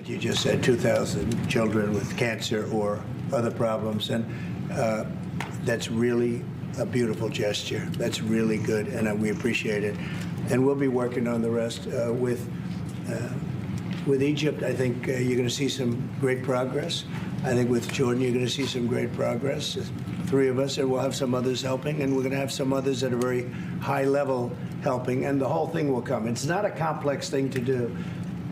what you just said, 2,000 children with cancer or other problems. And that's really a beautiful gesture. That's really good, and we appreciate it. And we'll be working on the rest with Egypt. I think you're going to see some great progress. I think with Jordan, you're going to see some great progress. 3 of us, and we'll have some others helping, and we're going to have some others at a very high level helping, and the whole thing will come. It's not a complex thing to do.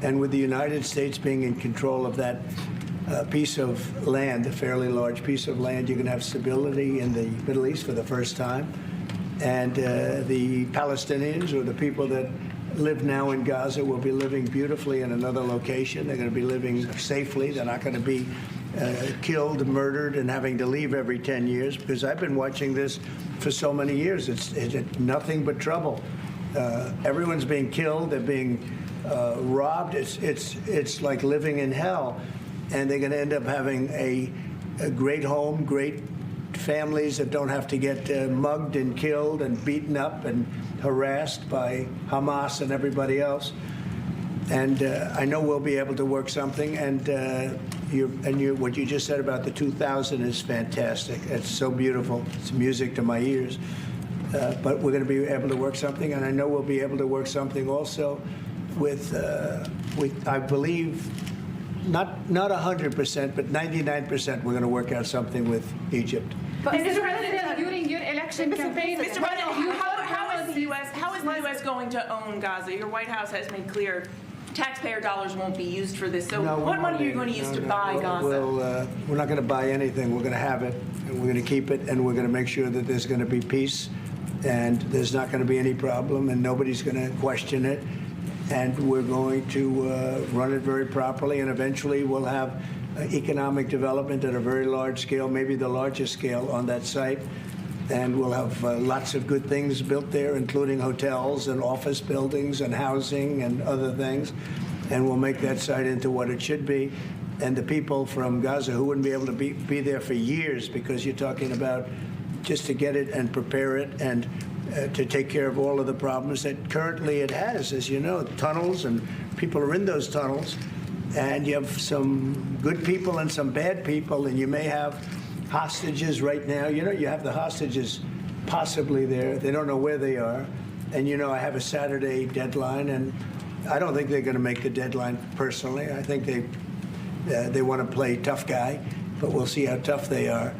And with the United States being in control of that piece of land, a fairly large piece of land, you're going to have stability in the Middle East for the first time. And the Palestinians, or the people that live now in Gaza, will be living beautifully in another location. They're going to be living safely. They're not going to be killed, murdered, and having to leave every 10 years, because I've been watching this for so many years. It's nothing but trouble. Everyone's being killed. They're being robbed. It's like living in hell. And they're going to end up having a great home, great families that don't have to get mugged and killed and beaten up and harassed by Hamas and everybody else. And I know we'll be able to work something. And what you just said about the 2,000 is fantastic. It's so beautiful. It's music to my ears. But we're going to be able to work something, and I know we'll be able to work something also with I believe, not 100%, but 99%. We're going to work out something with Egypt. But Mr. President, during your election campaign, Mr. President, how is the U.S. going to own Gaza? Your White House has made clear taxpayer dollars won't be used for this. So what money are you going to use to buy Gaza? We're not going to buy anything. We're going to have it, and we're going to keep it, and we're going to make sure that there's going to be peace, and there's not going to be any problem, and nobody's going to question it. And we're going to run it very properly, and eventually we'll have economic development at a very large scale, maybe the largest scale on that site. And we'll have lots of good things built there, including hotels and office buildings and housing and other things. And we'll make that site into what it should be. And the people from Gaza who wouldn't be able to be there for years, because you're talking about just to get it and prepare it and to take care of all of the problems that currently it has. As you know, tunnels, and people are in those tunnels. And you have some good people and some bad people, and you may have hostages right now. You know, you have the hostages possibly there. They don't know where they are. And, you know, I have a Saturday deadline, and I don't think they're going to make the deadline personally. I think they want to play tough guy, but we'll see how tough they are.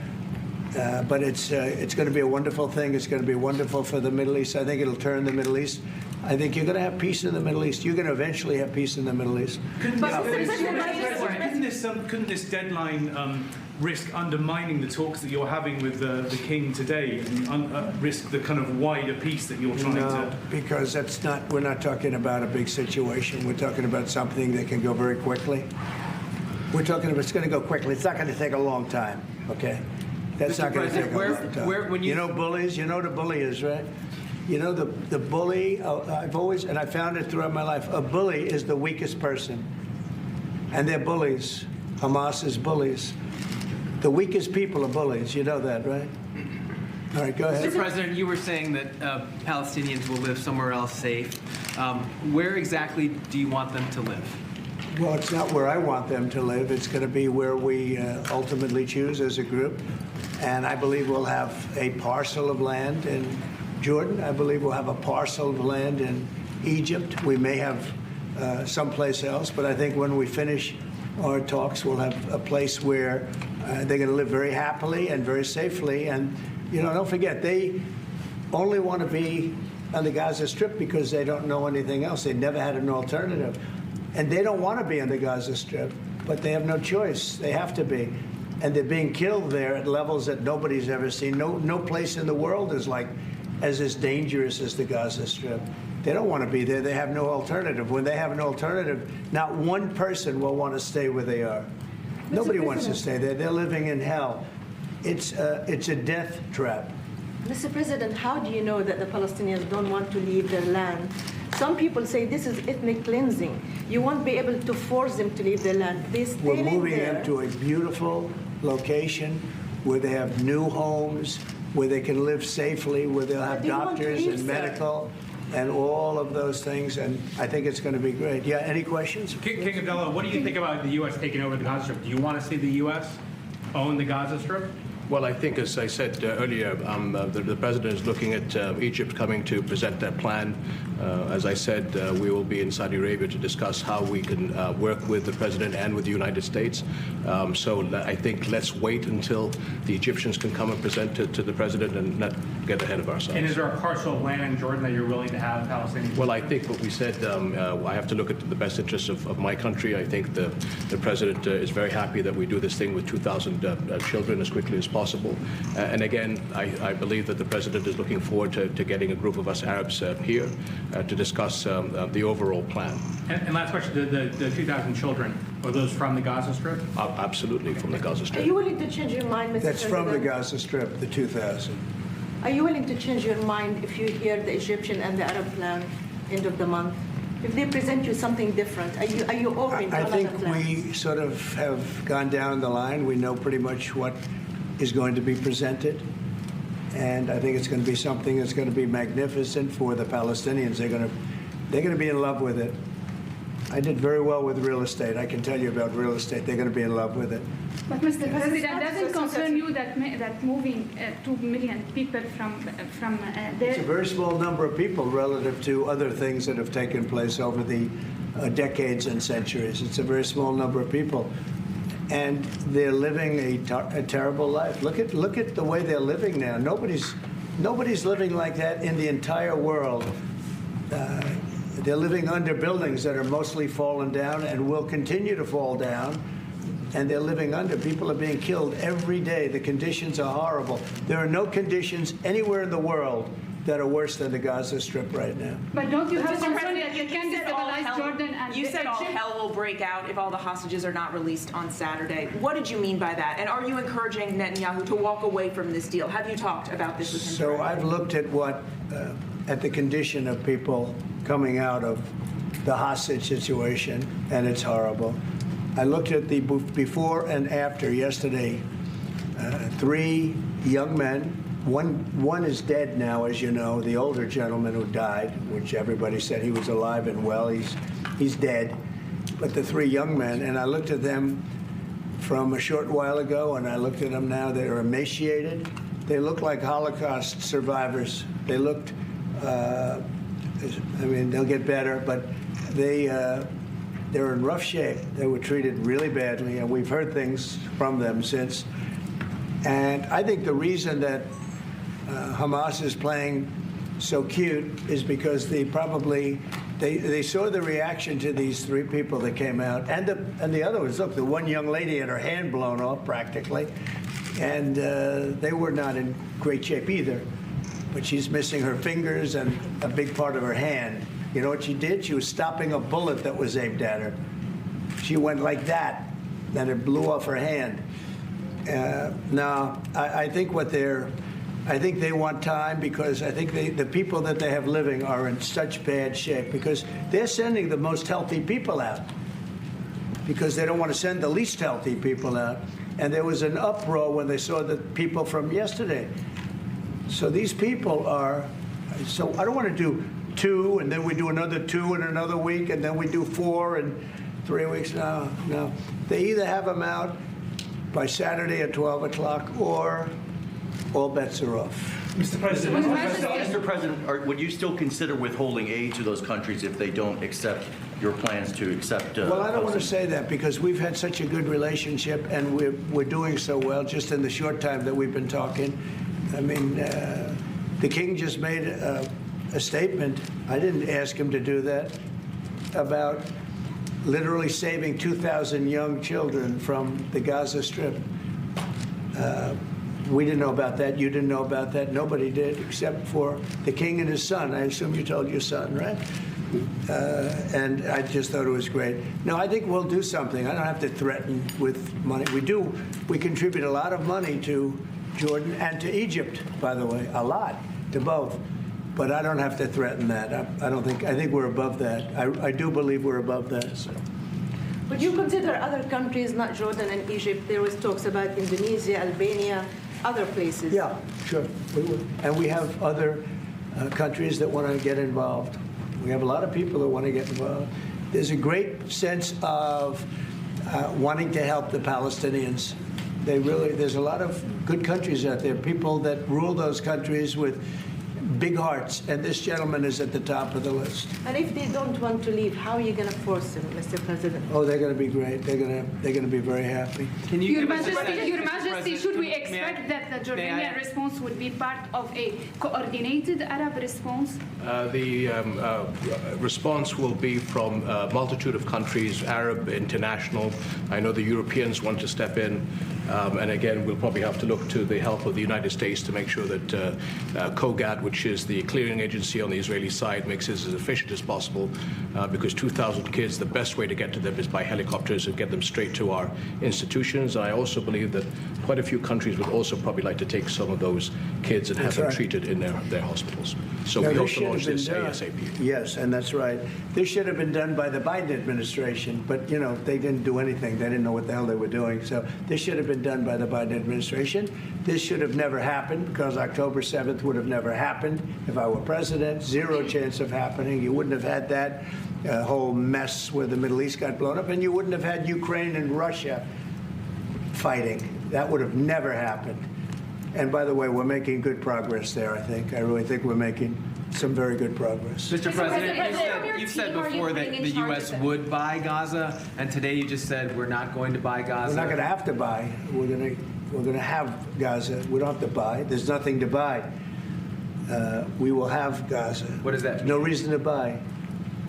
But it's going to be a wonderful thing. It's going to be wonderful for the Middle East. I think it'll turn the Middle East. I think you're going to have peace in the Middle East. You're going to eventually have peace in the Middle East. Couldn't this deadline risk undermining the talks that you're having with the King today, and risk the kind of wider peace that you're trying to? No, because we're not talking about a big situation. We're talking about something that can go very quickly. We're talking about it's going to go quickly. It's not going to take a long time, okay? That's not going to take a long time. You know bullies? You know what a bully is, right? You know, the bully, I've always, and I found it throughout my life, a bully is the weakest person. And they're bullies. Hamas is bullies. The weakest people are bullies. You know that, right? All right, go ahead. Mr. President, you were saying that Palestinians will live somewhere else safe. Where exactly do you want them to live? Well, it's not where I want them to live. It's going to be where we ultimately choose as a group. And I believe we'll have a parcel of land in Jordan. I believe we'll have a parcel of land in Egypt. We may have someplace else, but I think when we finish our talks, we'll have a place where they're going to live very happily and very safely. And, you know, don't forget, they only want to be on the Gaza Strip because they don't know anything else. They never had an alternative. And they don't want to be on the Gaza Strip, but they have no choice. They have to be. And they're being killed there at levels that nobody's ever seen. No place in the world is as dangerous as the Gaza Strip. They don't want to be there. They have no alternative. When they have an alternative, not one person will want to stay where they are. Nobody wants to stay there. They're living in hell. It's a death trap. Mr. President, how do you know that the Palestinians don't want to leave their land? Some people say this is ethnic cleansing. You won't be able to force them to leave their land. They stay We're moving there. them to a beautiful location where they have new homes, where they can live safely, where they'll have doctors and medical. and all of those things, and I think it's going to be great. Yeah, any questions? King Abdullah, what do you think about the U.S. taking over the Gaza Strip? Do you want to see the U.S. own the Gaza Strip? Well, I think, as I said earlier, the president is looking at Egypt coming to present their plan. As I said, we will be in Saudi Arabia to discuss how we can work with the president and with the United States. So I think let's wait until the Egyptians can come and present it to the president and not get ahead of ourselves. And is there a parcel of land in Jordan that you're willing to have Palestinians? Well, I think what we said, I have to look at the best interests of my country. I think the president is very happy that we do this thing with 2,000 children as quickly as possible. And again, I believe that the president is looking forward to getting a group of us Arabs here to discuss the overall plan. And last question, the 2,000 children, are those from the Gaza Strip? Absolutely, from the Gaza Are Strip. you willing to change your mind, Mr. That's from the President? Gaza Strip, the 2,000. Are you willing to change your mind if you hear the Egyptian and the Arab plan end of the month? If they present you something different, are you open to I another think plan? we sort of have gone down the line. We know pretty much what is going to be presented. And I think it's going to be something that's going to be magnificent for the Palestinians. They're going to be in love with it. I did very well with real estate. I can tell you about real estate. They're going to be in love with it. But Mr. President, doesn't concern you that moving 2 million people from It's a there? very small number of people relative to other things that have taken place over the decades and centuries. It's a very small number of people. And they're living a terrible life. Look at the way they're living now. Nobody's living like that in the entire world. They're living under buildings that are mostly fallen down and will continue to fall down. And they're living under. People are being killed every day. The conditions are horrible. There are no conditions anywhere in the world that are worse than the Gaza Strip right now. But don't you have Mr. concern President, that you can said all destabilize hell- Jordan and You said all Egypt? hell will break out if all the hostages are not released on Saturday. What did you mean by that? And are you encouraging Netanyahu to walk away from this deal? Have you talked about this with him? So directly? I've looked at at the condition of people coming out of the hostage situation, and it's horrible. I looked at the before and after yesterday. 3 young men. One is dead now, as you know, the older gentleman who died, which everybody said he was alive and well. He's dead. But the 3 young men, and I looked at them from a short while ago, and I looked at them now. They're emaciated. They look like Holocaust survivors. They looked, they'll get better, but they're in rough shape. They were treated really badly, and we've heard things from them since. And I think the reason that Hamas is playing so cute is because they saw the reaction to these 3 people that came out, and the other ones. Look, the one young lady had her hand blown off practically, and they were not in great shape either. But she's missing her fingers and a big part of her hand. You know what she did? She was stopping a bullet that was aimed at her. She went like that, and it blew off her hand. I think they want time because I think the people that they have living are in such bad shape because they're sending the most healthy people out because they don't want to send the least healthy people out. And there was an uproar when they saw the people from yesterday. So these people are, so I don't want to do 2 and then we do another 2 in another week and then we do 4 in 3 weeks. No. They either have them out by Saturday at 12 o'clock or all bets are off. Mr. President, Mr. President, would you still consider withholding aid to those countries if they don't accept your plans to accept? Well, I don't want to say that because we've had such a good relationship and we're doing so well just in the short time that we've been talking. I mean, the king just made a statement. I didn't ask him to do that about literally saving 2,000 young children from the Gaza Strip. We didn't know about that. You didn't know about that. Nobody did except for the king and his son. I assume you told your son, right? And I just thought it was great. No, I think we'll do something. I don't have to threaten with money. We contribute a lot of money to Jordan and to Egypt, by the way, a lot, to both. But I don't have to threaten that. I think we're above that. I do believe we're above that. So. Would you consider other countries, not Jordan and Egypt? There was talks about Indonesia, Albania, other places. Yeah, sure, we would. And we have other countries that want to get involved. We have a lot of people that want to get involved. There's a great sense of wanting to help the Palestinians. There's a lot of good countries out there, people that rule those countries with big hearts, and this gentleman is at the top of the list. And if they don't want to leave, how are you going to force them, Mr. President? Oh, they're going to be great. They're going to be very happy. Can you Your give us a Majesty, sense, Your Mr. Majesty, President, should we may I- expect that the may I- Jordanian response would be part of a coordinated Arab response? The response will be from a multitude of countries, Arab, international. I know the Europeans want to step in. And again, we'll probably have to look to the help of the United States to make sure that COGAT, which is the clearing agency on the Israeli side, makes this as efficient as possible, because 2,000 kids, the best way to get to them is by helicopters and get them straight to our institutions. And I also believe that quite a few countries would also probably like to take some of those kids and have them treated in their hospitals. So we hope to launch this ASAP. Yes, and that's right. This should have been done by the Biden administration, but, you know, they didn't do anything. They didn't know what the hell they were doing. So this should have been done by the Biden administration. This should have never happened, because October 7th would have never happened if I were president. Zero chance of happening. You wouldn't have had that whole mess where the Middle East got blown up, and you wouldn't have had Ukraine and Russia fighting. That would have never happened. And by the way, we're making good progress there, I think. I really think we're making some very good progress. Mr. President, you've said before that the U.S. would buy Gaza, and today you just said we're not going to buy Gaza. We're not going to have to buy. We're going to have Gaza. We don't have to buy. There's nothing to buy. We will have Gaza. What does that mean? No reason to buy.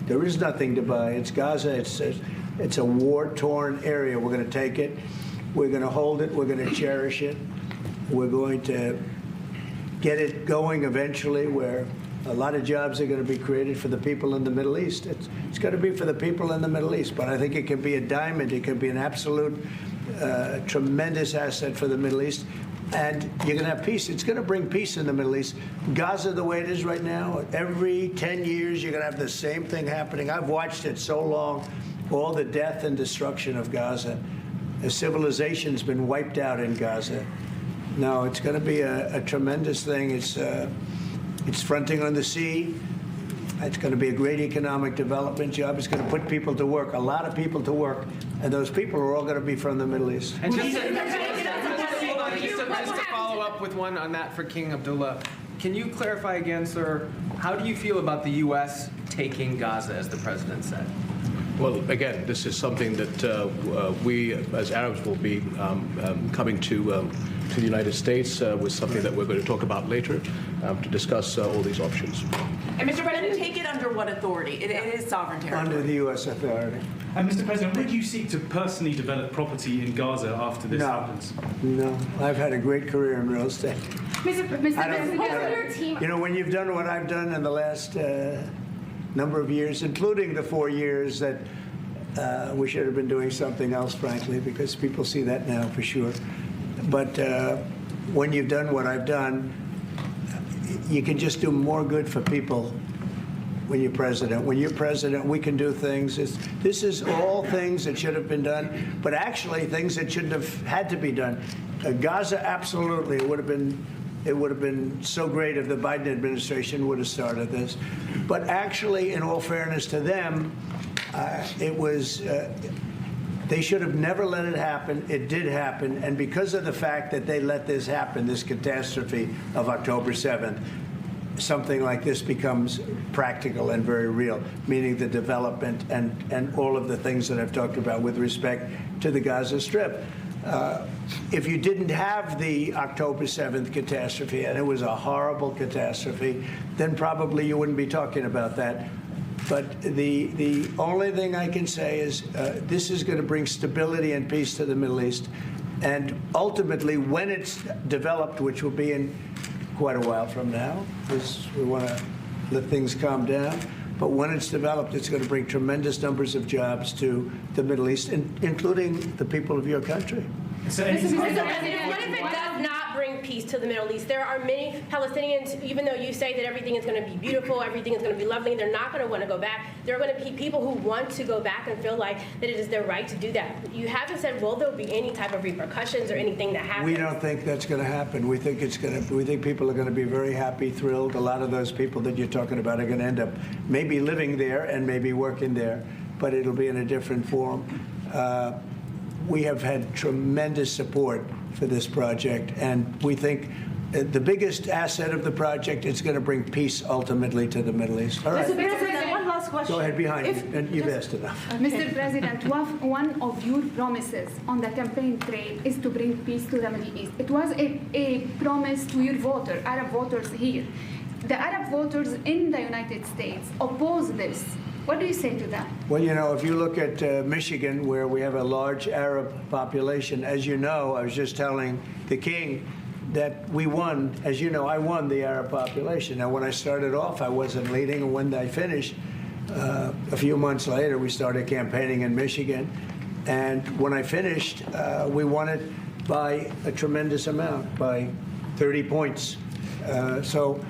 There is nothing to buy. It's Gaza. It's a war-torn area. We're going to take it. We're going to hold it. We're going to cherish it. We're going to get it going eventually, where a lot of jobs are going to be created for the people in the Middle East. It's going to be for the people in the Middle East, but I think it can be a diamond. It can be an absolute tremendous asset for the Middle East. And you're going to have peace. It's going to bring peace in the Middle East. Gaza, the way it is right now, every 10 years you're going to have the same thing happening. I've watched it so long, all the death and destruction of Gaza. A civilization's been wiped out in Gaza. No, it's going to be a tremendous thing. It's fronting on the sea. It's going to be a great economic development job. It's going to put people to work, a lot of people to work, and those people are all going to be from the Middle East. And just to follow up with one on that for King Abdullah, can you clarify again, sir, how do you feel about the U.S. taking Gaza, as the president said? Well, again, this is something that we, as Arabs, will be coming to the United States with something that we're going to talk about later to discuss all these options. And Mr. President, take it under what authority? It is sovereign territory. Under the U.S. authority. And Mr. President, would you seek to personally develop property in Gaza after this happens? No. I've had a great career in real estate. Mr. President, You know, when you've done what I've done in the last number of years, including the 4 years that we should have been doing something else, frankly, because people see that now for sure. But when you've done what I've done, you can just do more good for people when you're president. When you're president, we can do things. This is all things that should have been done, but actually things that shouldn't have had to be done. Gaza, absolutely, it would have been so great if the Biden administration would have started this. But actually, in all fairness to them, it was. They should have never let it happen. It did happen. And because of the fact that they let this happen, this catastrophe of October 7th, something like this becomes practical and very real, meaning the development and all of the things that I've talked about with respect to the Gaza Strip. If you didn't have the October 7th catastrophe, and it was a horrible catastrophe, then probably you wouldn't be talking about that. But the only thing I can say is this is going to bring stability and peace to the Middle East. And ultimately, when it's developed, which will be in quite a while from now, because we want to let things calm down. But when it's developed, it's going to bring tremendous numbers of jobs to the Middle East, including the people of your country. So Mr. President, what if it does not bring peace to the Middle East. There are many Palestinians, even though you say that everything is going to be beautiful, everything is going to be lovely, they're not going to want to go back. There are going to be people who want to go back and feel like that it is their right to do that. You haven't said, will there be any type of repercussions or anything that happens? We don't think that's going to happen. We think we think people are going to be very happy, thrilled. A lot of those people that you're talking about are going to end up maybe living there and maybe working there, but it'll be in a different form. We have had tremendous support for this project, and we think the biggest asset of the project is going to bring peace ultimately to the Middle East. All right. Mr. President, one last question. Go ahead behind you, and you've asked enough. Mr. President, one of your promises on the campaign trail is to bring peace to the Middle East. It was a promise to your Arab voters here. The Arab voters in the United States oppose this. What do you say to that? Well, you know, if you look at Michigan, where we have a large Arab population, as you know, I was just telling the king that we won. As you know, I won the Arab population. Now, when I started off, I wasn't leading, and when I finished, a few months later, we started campaigning in Michigan. And when I finished, we won it by a tremendous amount, by 30 points. So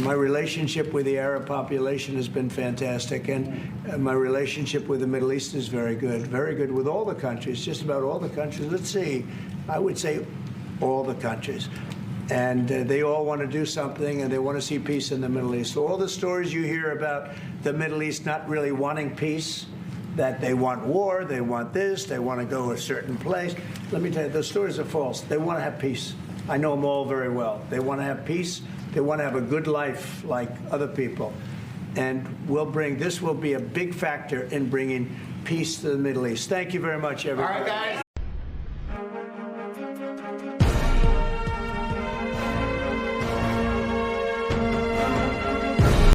my relationship with the Arab population has been fantastic, and my relationship with the Middle East is very good with all the countries, just about all the countries. Let's see, I would say all the countries. And they all want to do something, and they want to see peace in the Middle East. So all the stories you hear about the Middle East not really wanting peace, that they want war, they want this, they want to go a certain place. Let me tell you, those stories are false. They want to have peace. I know them all very well. They want to have peace. They want to have a good life like other people. And this will be a big factor in bringing peace to the Middle East. Thank you very much, everybody. All right, guys.